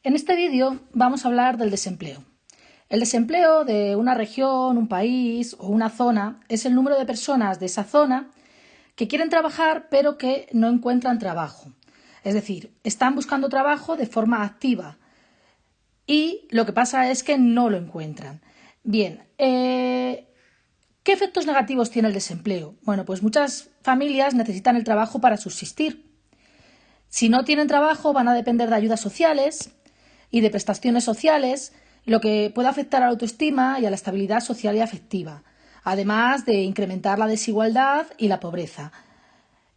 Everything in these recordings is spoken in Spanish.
En este vídeo vamos a hablar del desempleo. El desempleo de una región, un país o una zona es el número de personas de esa zona que quieren trabajar pero que no encuentran trabajo. Es decir, están buscando trabajo de forma activa y lo que pasa es que no lo encuentran. Bien, ¿qué efectos negativos tiene el desempleo? Bueno, pues muchas familias necesitan el trabajo para subsistir. Si no tienen trabajo, van a depender de ayudas sociales y de prestaciones sociales, lo que puede afectar a la autoestima y a la estabilidad social y afectiva, además de incrementar la desigualdad y la pobreza.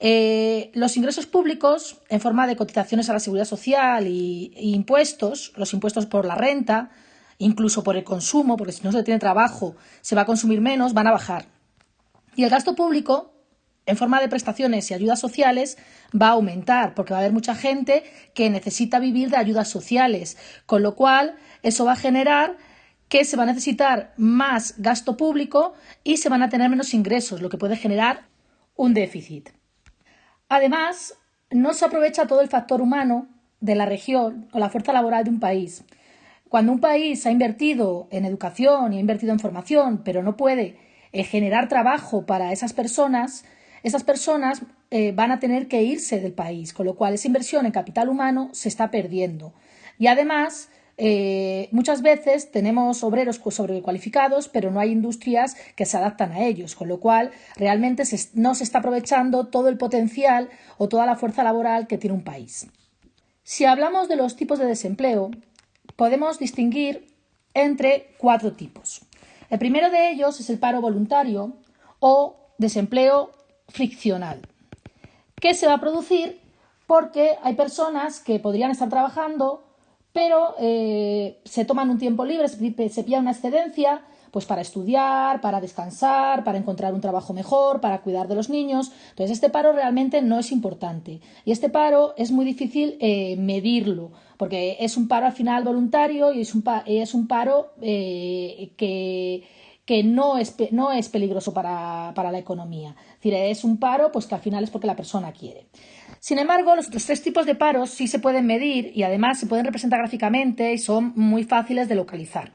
Los ingresos públicos, en forma de cotizaciones a la seguridad social y impuestos, los impuestos por la renta, incluso por el consumo, porque si no se tiene trabajo se va a consumir menos, van a bajar. Y el gasto público, en forma de prestaciones y ayudas sociales, va a aumentar, porque va a haber mucha gente que necesita vivir de ayudas sociales, con lo cual eso va a generar que se va a necesitar más gasto público y se van a tener menos ingresos, lo que puede generar un déficit. Además, no se aprovecha todo el factor humano de la región o la fuerza laboral de un país. Cuando un país ha invertido en educación y ha invertido en formación, pero no puede generar trabajo para esas personas van a tener que irse del país, con lo cual esa inversión en capital humano se está perdiendo. Y además, muchas veces tenemos obreros sobrecualificados, pero no hay industrias que se adaptan a ellos, con lo cual realmente no se está aprovechando todo el potencial o toda la fuerza laboral que tiene un país. Si hablamos de los tipos de desempleo, podemos distinguir entre 4 tipos. El primero de ellos es el paro voluntario o desempleo friccional, que se va a producir porque hay personas que podrían estar trabajando, pero se toman un tiempo libre, se pillan una excedencia, pues para estudiar, para descansar, para encontrar un trabajo mejor, para cuidar de los niños. Entonces, este paro realmente no es importante. Y este paro es muy difícil medirlo, porque es un paro al final voluntario y es un paro que no es peligroso para la economía. Es decir, es un paro pues que al final es porque la persona quiere. Sin embargo, los otros 3 tipos de paros sí se pueden medir y además se pueden representar gráficamente y son muy fáciles de localizar.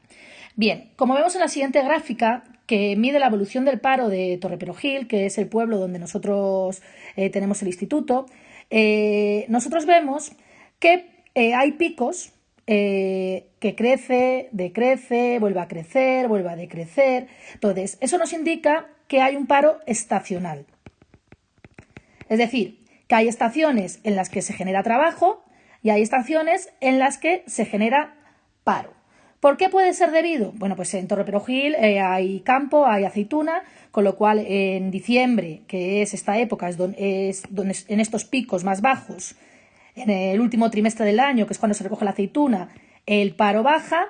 Bien, como vemos en la siguiente gráfica, que mide la evolución del paro de Torreperogil, que es el pueblo donde nosotros tenemos el instituto, nosotros vemos que hay picos que crece, decrece, vuelve a crecer, vuelve a decrecer. Entonces, eso nos indica que hay un paro estacional. Es decir, que hay estaciones en las que se genera trabajo y hay estaciones en las que se genera paro. ¿Por qué puede ser debido? Bueno, pues en Torreperogil hay campo, hay aceituna, con lo cual en diciembre, que es esta época, es donde en estos picos más bajos, en el último trimestre del año, que es cuando se recoge la aceituna, el paro baja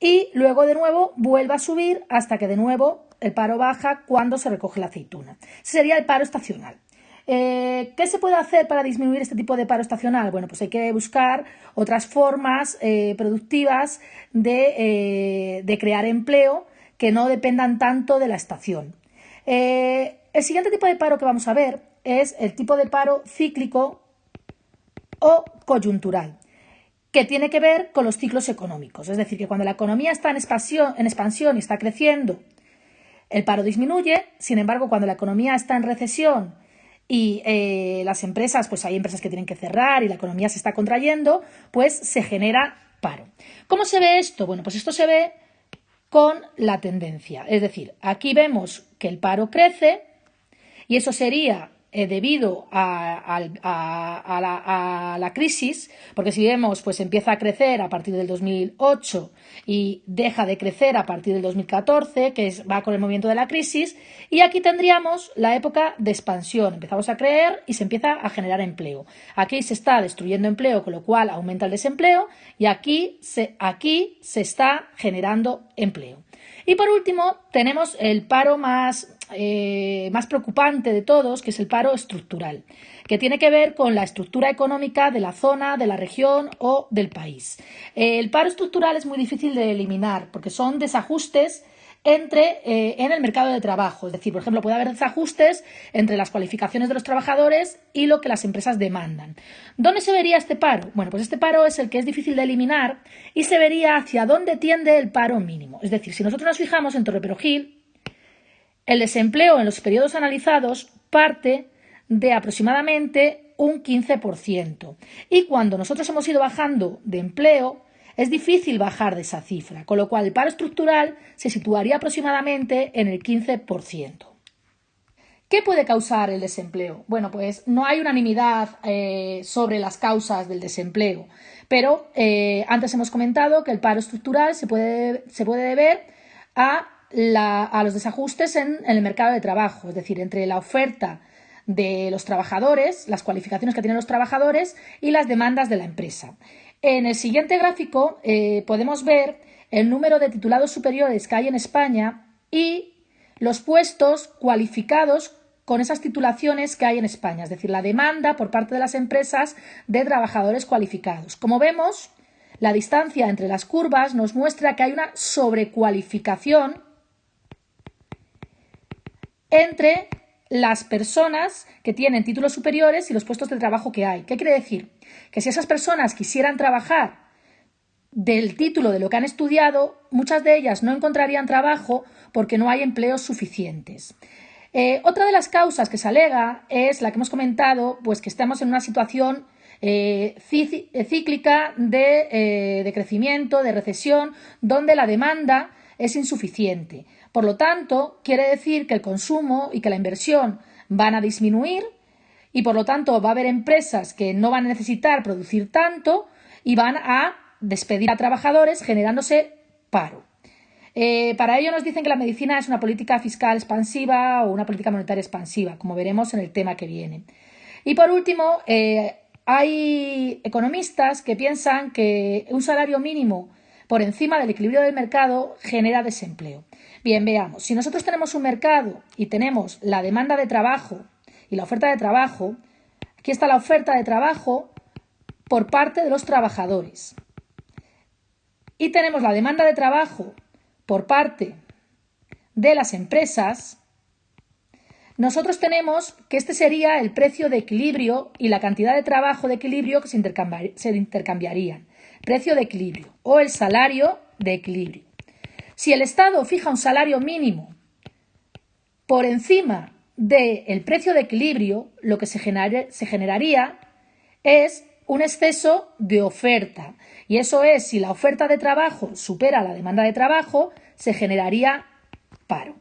y luego de nuevo vuelve a subir hasta que de nuevo el paro baja cuando se recoge la aceituna. Ese sería el paro estacional. ¿Qué se puede hacer para disminuir este tipo de paro estacional? Bueno, pues hay que buscar otras formas productivas de crear empleo que no dependan tanto de la estación. El siguiente tipo de paro que vamos a ver es el tipo de paro cíclico o coyuntural, que tiene que ver con los ciclos económicos. Es decir, que cuando la economía está en expansión y está creciendo, el paro disminuye. Sin embargo, cuando la economía está en recesión y las empresas, pues hay empresas que tienen que cerrar y la economía se está contrayendo, pues se genera paro. ¿Cómo se ve esto? Bueno, pues esto se ve con la tendencia. Es decir, aquí vemos que el paro crece y eso sería debido a la crisis, porque si vemos, pues empieza a crecer a partir del 2008 y deja de crecer a partir del 2014, va con el movimiento de la crisis, y aquí tendríamos la época de expansión. Empezamos a creer y se empieza a generar empleo. Aquí se está destruyendo empleo, con lo cual aumenta el desempleo, y aquí se está generando empleo. Y por último, tenemos el paro más preocupante de todos, que es el paro estructural, que tiene que ver con la estructura económica de la zona, de la región o del país. El paro estructural es muy difícil de eliminar porque son desajustes en el mercado de trabajo. Es decir, por ejemplo, puede haber desajustes entre las cualificaciones de los trabajadores y lo que las empresas demandan. ¿Dónde se vería este paro? Bueno, pues este paro es el que es difícil de eliminar y se vería hacia dónde tiende el paro mínimo. Es decir, si nosotros nos fijamos en Torre Perojil, el desempleo en los periodos analizados parte de aproximadamente un 15%. Y cuando nosotros hemos ido bajando de empleo, es difícil bajar de esa cifra, con lo cual el paro estructural se situaría aproximadamente en el 15%. ¿Qué puede causar el desempleo? Bueno, pues no hay unanimidad sobre las causas del desempleo, pero antes hemos comentado que el paro estructural se puede deber a los desajustes en el mercado de trabajo, es decir, entre la oferta de los trabajadores, las cualificaciones que tienen los trabajadores y las demandas de la empresa. En el siguiente gráfico podemos ver el número de titulados superiores que hay en España y los puestos cualificados con esas titulaciones que hay en España, es decir, la demanda por parte de las empresas de trabajadores cualificados. Como vemos, la distancia entre las curvas nos muestra que hay una sobrecualificación entre las personas que tienen títulos superiores y los puestos de trabajo que hay. ¿Qué quiere decir? Que si esas personas quisieran trabajar del título de lo que han estudiado, muchas de ellas no encontrarían trabajo porque no hay empleos suficientes. Otra de las causas que se alega es la que hemos comentado, pues que estamos en una situación cíclica de crecimiento, de recesión, donde la demanda es insuficiente. Por lo tanto, quiere decir que el consumo y que la inversión van a disminuir y, por lo tanto, va a haber empresas que no van a necesitar producir tanto y van a despedir a trabajadores, generándose paro. Para ello nos dicen que la medicina es una política fiscal expansiva o una política monetaria expansiva, como veremos en el tema que viene. Y por último, hay economistas que piensan que un salario mínimo por encima del equilibrio del mercado genera desempleo. Bien, veamos, si nosotros tenemos un mercado y tenemos la demanda de trabajo y la oferta de trabajo, aquí está la oferta de trabajo por parte de los trabajadores. Y tenemos la demanda de trabajo por parte de las empresas, nosotros tenemos que este sería el precio de equilibrio y la cantidad de trabajo de equilibrio que se intercambiarían. Precio de equilibrio o el salario de equilibrio. Si el Estado fija un salario mínimo por encima del precio de equilibrio, lo que se generaría es un exceso de oferta. Y eso es, si la oferta de trabajo supera la demanda de trabajo, se generaría paro.